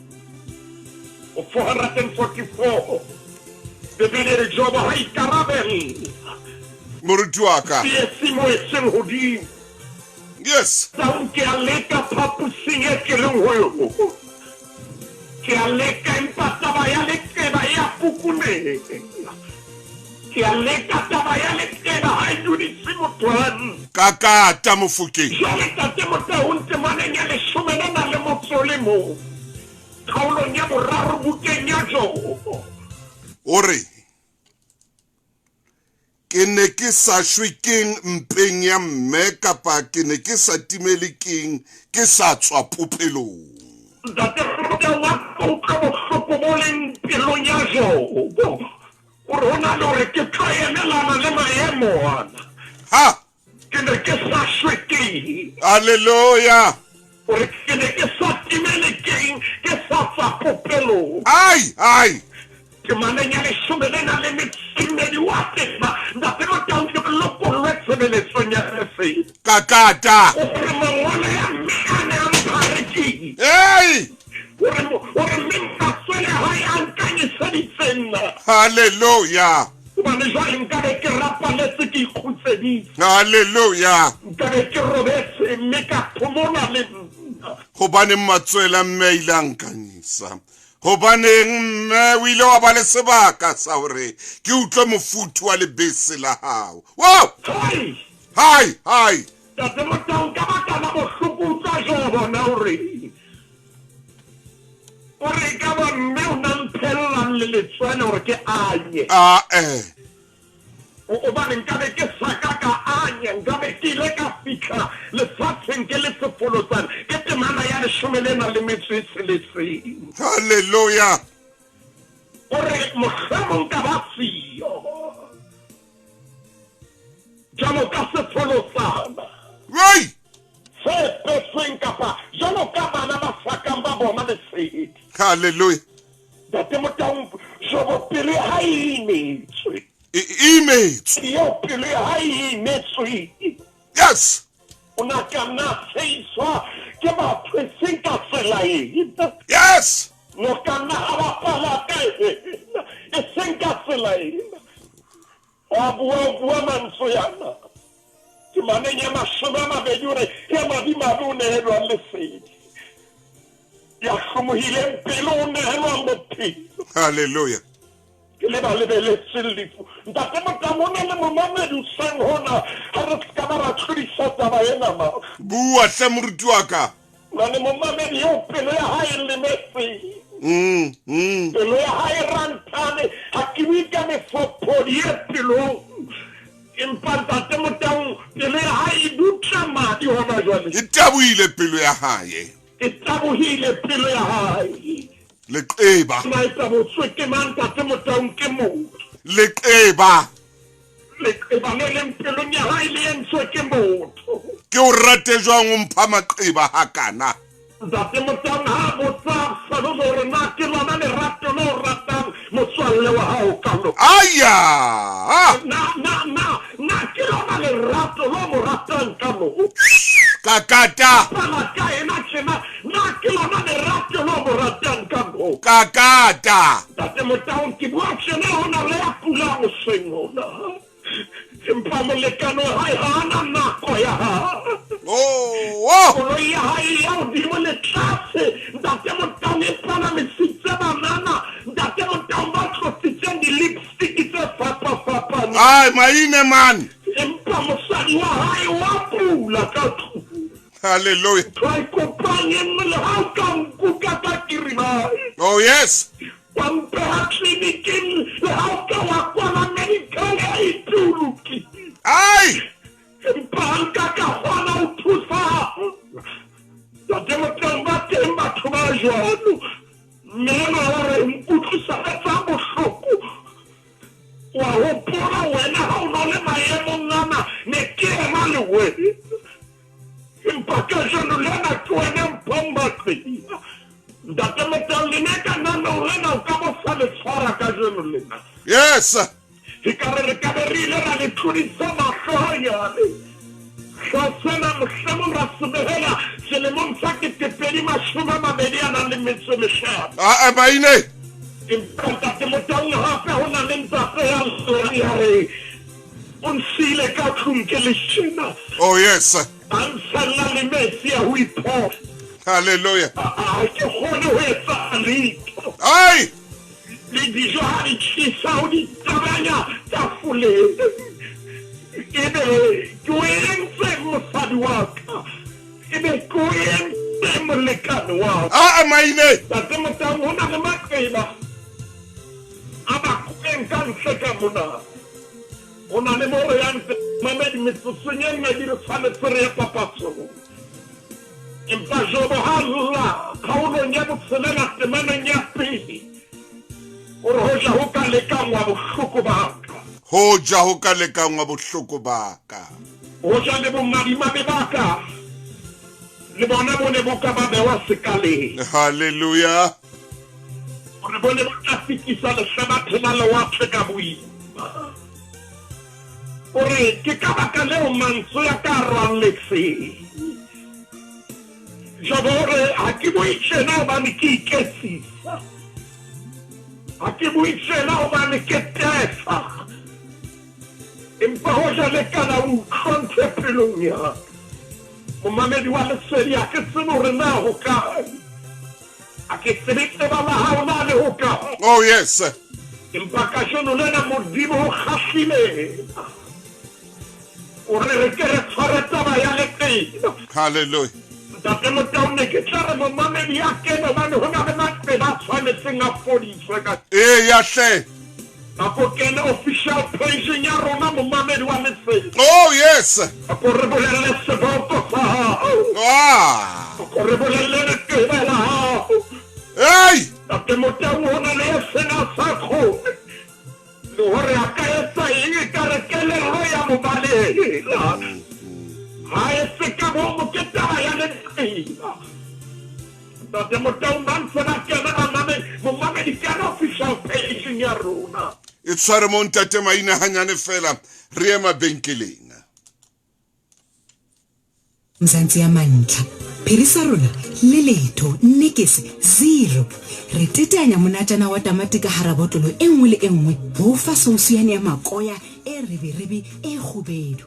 444 Bebele Jowe hai karabel moruti wa ka Yesi mo eseng hodimo yes Ke aleka papusing e ke leng ho yo ke aleka empataba ya lekeba ya pukune ke aleka taba ya lekeba ha idudisi motwan kakata Mofokeng jale tate motaung te maneng ya 10 le motsole mo kaulong ya boraro bukeng ya Jowe ore ke ne ke sa shwe keng mpeng ya mme kapa ke ne ke sa timele keng ke sa tswa popelong ntate motaung wa utlwa bohloko bo leng pelong ya Jowe ore hona le hore ke tla emelana le maemo ana ha ke ne ke sa shwe keng haleluya ore ke ne ke sa timele keng ke sa tswa popelong ai ke maneng ya 10 le metsimedi wa teba ntate motaung ke lokolwe tshebeletsong ya refe kakata ore mangwana ya mmane a mphareki ore mempaswele hai a nkanyiseditseng haleluya bane jwale nkabe ke rapaletse ke ikhutseditse haleluya nkabe ke robetse mme ka phomola le hobane matswela mme ile a nkanyisa hobaneng mme o ile wa ba le sebaka sa hore ke utlwe mofuthu wa lebese la hao wow hai tate motaung ka baka la bohloko tsa Jowe bona hore ka ba mme o na mphelelang le letswele hore ke anye o bane nkabe ke saka ka anye nkabe ke ile ka fitlha lefatsheng ke le sefolotsane ke temana ya 10 le metso e tsheletseng haleluya ore mohlomong ka ba siyo jalo ka sefolosana se peseng kapa jalo ka bana ba sakang ba bona lesedi haleluya tate motaung Jowe pele ha imetswe yo pele ha imetswe yes una kana seiswa ke ba peseng ka tsela ena yes no kana aba pala e senka tsela ena abua manso yana ke maneng ya 20 ore ya madimabe o nehelwa lesedi ya hlomohile pele o nehelwa bophelo haleluya ke le ba lebeletse lefu ntate motamona le momamedi o sang hona ha re ska ba ra tlhodisa taba ena ma bua hle moruti wa ka mane momamedi yo pelo ya hae le metse pelo ya hae rantane ha ke wika me fopodi e pelo empa ntate motaung pelo ya hae dutla madi hona jwale e tabohile pelo ya hae e tabohile pelo ya hae leqeba na itabotswe ke mang ntate motaung ke motho leqeba le leng pelong ya hae le entswe ke motho ke o rate jwang o mpha maqeba hakana ntate motaung ha botsa salo hore na ke lona lerato le o ratang motswalle wa hao kalo aya na ke lona lerato le mo ratang kalo kakata pana ka ena tjena na ke lona lerato le mo ratang kalo kakata ntate motaung ke bua tjena hona le ya pula o sengona empa molekano hae hana nako ya ha koloi ya hae ya hodimo le tlase ntate motaung e pana mesitse banana ntate motaung ba tlositseng di-lipstick tse fapafapane ai maine man empa mosadi wa hae wa pula ka tlung haleluya try kopanye le ha o ka nkuka ka kiriba oh yes wampeha kliniking le ha o ka wa kwana medical aid tuluki ai empanka ka kgona o thusa ntate motaung ba teng batho ba jwalo mmeno hore nkutlwisa tsa bohloko wa hopola wena ha o no le maemong ana ne ke ema le wena empa ka jwalo lena ke wena mpomba qedia ntate motaung le neka nano lena o ka bo sa le tshwara ka jwalo lena yes ekare re ka be re ile ra le tlhodisa mahlohonyane hlasena mohlomong ra sebehela selemong sa 2025 maine empa ntate motaung hape ho na le ntate ya re o nsile ka tlung ke leshena oh yes a nsalla le metsi ya ho iphola haleluya ke kgone ho etsa letho ai le dijo ha di tshisa ho di tabanya tafoleng ebe ke o entse mosadi wa ka ebe ke o entse molekane wa ka maine ntate motaung ho na le maqeba a ba kueng ka ntle ka mona ho na le mo re yang mamedi metsotsong e mmedi re tshwanetse re ye papatsong empa Jowe ha lla kgaolong ya botshelela temaneng ya pele ore hoja ho ka lekangwa bohloko ba ka hoja ho ka lekangwa bohloko ba ka hoja le bomadimabe ba ka le bona bone bo ka ba bewa sekaleng haleluya ore bone bo ka fitisa lehlabathe la lewatle ka boima ore ke ka baka leo mantswe ya ka rwang letseng Jowe hore ha ke bue tjena hobane ke iketsisa ha ke bue tjena hobane ke tefa empa hoja le kana o utlwantse pelong ya momamedi wa lesedi ha ke tsebe hore na ho kae ha ke tsebe tseba la hao na le ho kae oh yes empa ka jeno lena modimo ho kgahlile ore re ke re tshware taba ya leqeba haleluya ntate motaung ne ke tla re momamedi ya kene hobane ho na le maqeba a tshwanetseng a fodiswe ka ya hle ako kene official page ya rona momamedi wa lesedi oh yes ako re bolelle seboko sa hao ako re bolelle leqeba la hao ei ntate motaung ho na le sena sa kgone le hore a ka etsa eng e ka re kelello ya mobalela ha e se ka bo ke taba ya leqeba ntate motaung ba ntse ba kena momamedi kana official page ya rona e tshware mo ntate maina hanyane fela re ye mabenkeleng Mzansi ya mantlha phirisa rona le letho nnekese 0 re tetanya monatana wa tamati ka hara botlolo e nngwe le e nngwe bo fa sauce ya makoya e reberebe e khubedu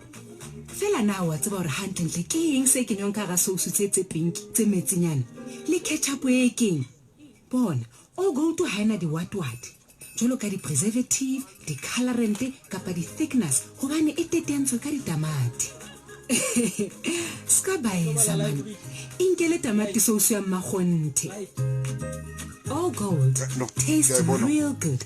fela na wa tseba hore hantle ke eng se kenyong ka ga sauce tse pink tse metsinyana le ketchup e keng bona o go to haina di what jolo ka di-preservative di-colorant kapa di-thickness gobane e teteantswe ka ditamati ska baesa man inkele tamati sauce ya mmagonthe all gold taste real good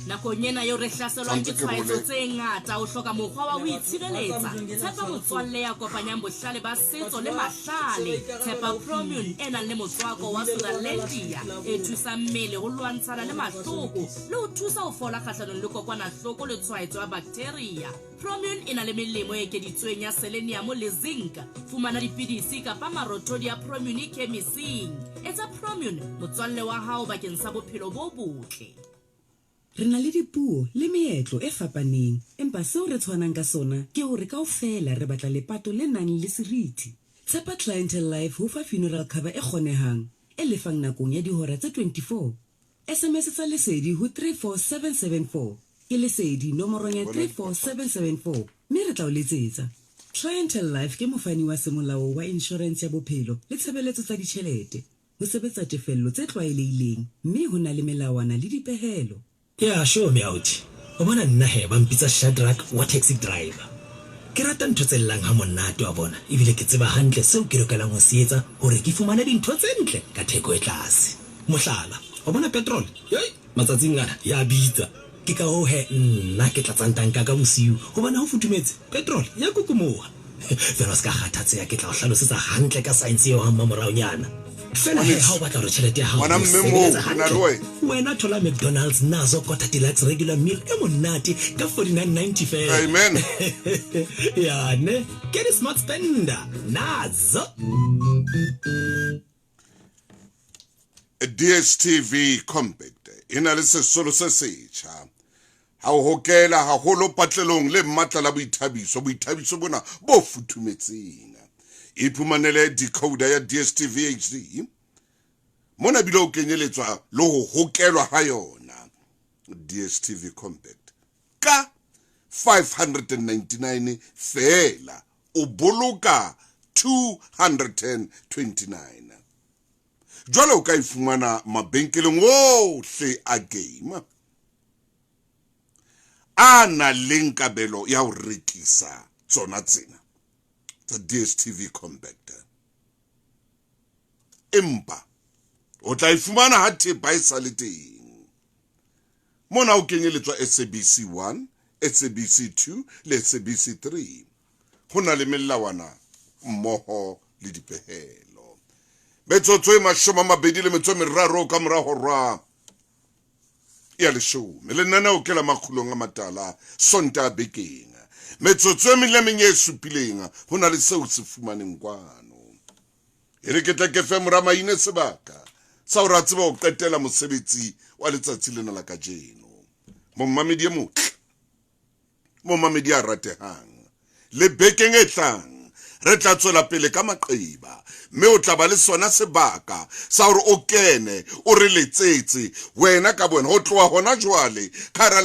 nakong ena yo re hlaselwang ke tshwaetso tse ngata o hloka mokgwa wa ho itshireletsa tshepa motswalle ya kopanyang bohlale ba setso le mahlale tshepa Promion e nang le motswako wa Siralendia e thusa mmele ho lwantshana le mahloko le ho thusa ho fola kgahlanong le kokwanahloko le tshwaetso ya bacteria. Promion e na le melemo e ekeditsweng ya selenium le zinc. Fumana dipidisi kapa marothodi ya Promion chemising. Etsa Promion motswalle wa hao bakeng sa bophelo bo botle. re na le dipuo le meetlo e fapaneng empa seo re tshwanang ka sona ke hore kaofela re batla lepato le nang le seriti. Tshepa Clientele Life ho fa funeral cover e kgonehang e lefang nakong ya dihora tse 24. SMS tsa lesedi ho 34774 ke lesedi nomorong ya 34774 mme re tla o letsetsa. Clientele Life ke mofani wa semolao wa insurance ya bophelo le tshebeletso tsa ditjhelete. Ho sebetsa tefello tse tlwaelehileng mme ho na le melawana le dipehelo. Yeah, sure me out. O bona nna he ba mpitsa Shadrack wa taxi driver. Ke rata ntho tse llang ha monate wa bona. Ebile ke tseba hantle seo ke lokelang ho se etsa hore ke fumane dintho tse ntle ka theko e tlase. Mohlala, o bona petrol? Yoi, matsatsing ana ya bitsa. Ke ka ho he nna ke tla tsantanka ka bosiu. Ho bona ho futumetse petrol ya kukumoha. Fela ska kgathatse ya ke tla o hlalosetsa hantle ka science eo ha mmamoraunyana. Fela he ha o batla re tšhelete ya hao wena thola McDonald's nazo kota deluxe regular meal e monate ka 49.90 fela. Amen. Ya ne get a smart spender nazo. A DSTV compact ina le sesolo se setjha ha o hokela haholo patlelong le matla la boithabiso bona bo futhumetseng. Iphumanele decoder ya DSTV HD mona bila o kenyeletswa le ho hokelwa ha yona DSTV compact ka 599 fela o boloka 229. Jwale o ka ifumana mabenkeleng ohle a game ana linkabelo ya ho rekisa tsona tsena tsa DSTV compact. Empa o tla ifumana ha thepa e sa le teng mona o kenyeletswa SABC 1 SABC 2 le SABC 3 ho na le melawana mmoho le dipehelo. Metsotso e 23 ka mora hora ya leshome le nana o kela makgulong a matala sonta bekeng. Metsotso e 7 ho na le seo se fumaneng kwano. E re ke tla ke fe mora maine sebaka sa o ratseba o qetela mosebetsi wa letsatsi lena la kajeno. Mommamedi e motle, mommamedi a ratehang, le bekeng e tlang re tla tswela pele ka maqeba mme o tla ba le sona sebaka sa hore o kene o re letsetse wena ka bona ho tloha hona jwale